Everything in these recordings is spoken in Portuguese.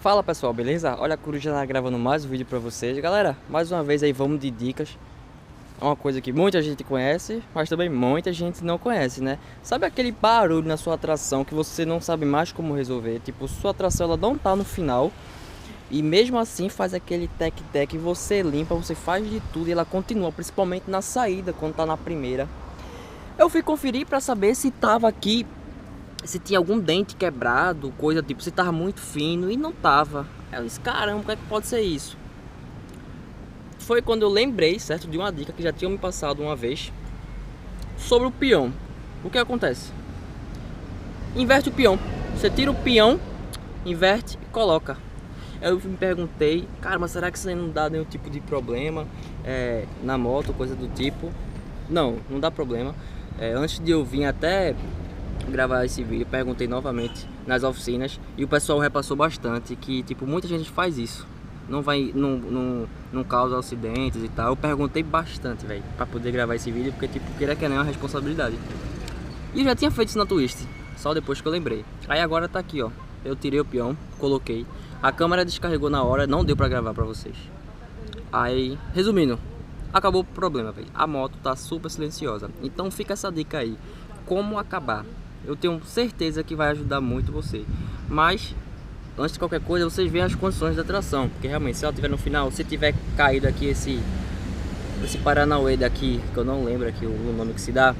Fala pessoal, beleza? Olha a Coruja gravando mais um vídeo pra vocês. Galera, mais uma vez aí vamos de dicas. É uma coisa que muita gente conhece, mas também muita gente não conhece, né? Sabe aquele barulho na sua tração que você não sabe mais como resolver? Tipo, sua tração ela não tá no final e mesmo assim faz aquele tec-tec, você limpa, você faz de tudo e ela continua, principalmente na saída, quando tá na primeira. Eu fui conferir pra saber se tava aqui, se tinha algum dente quebrado, coisa tipo, se tava muito fino e não tava. Aí eu disse, caramba, o que é que pode ser isso? Foi quando eu lembrei, certo, de uma dica que já tinham me passado uma vez sobre o peão. O que acontece? Inverte o peão. Você tira o peão, inverte e coloca. Eu me perguntei, cara, mas será que isso aí não dá nenhum tipo de problema na moto, coisa do tipo? Não, não dá problema. Antes de eu vir até gravar esse vídeo, perguntei novamente nas oficinas e o pessoal repassou bastante que tipo muita gente faz isso, não causa acidentes e tal. Eu perguntei bastante, velho, para poder gravar esse vídeo porque tipo queira que não é uma responsabilidade. E eu já tinha feito isso na Twist, só depois que eu lembrei. Aí agora tá aqui, ó. Eu tirei o peão, coloquei. A câmera descarregou na hora, não deu para gravar para vocês. Aí, resumindo, acabou o problema, velho. A moto tá super silenciosa. Então fica essa dica aí, como acabar. Eu tenho certeza que vai ajudar muito você. Mas, antes de qualquer coisa, vocês veem as condições da tração. Porque realmente, se ela tiver no final, se tiver caído aqui esse Paranauê daqui, que eu não lembro aqui o nome que se dá,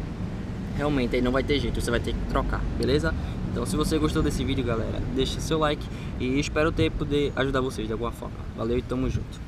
realmente aí não vai ter jeito, você vai ter que trocar, beleza? Então se você gostou desse vídeo, galera, deixa seu like e espero poder ajudar vocês de alguma forma. Valeu e tamo junto.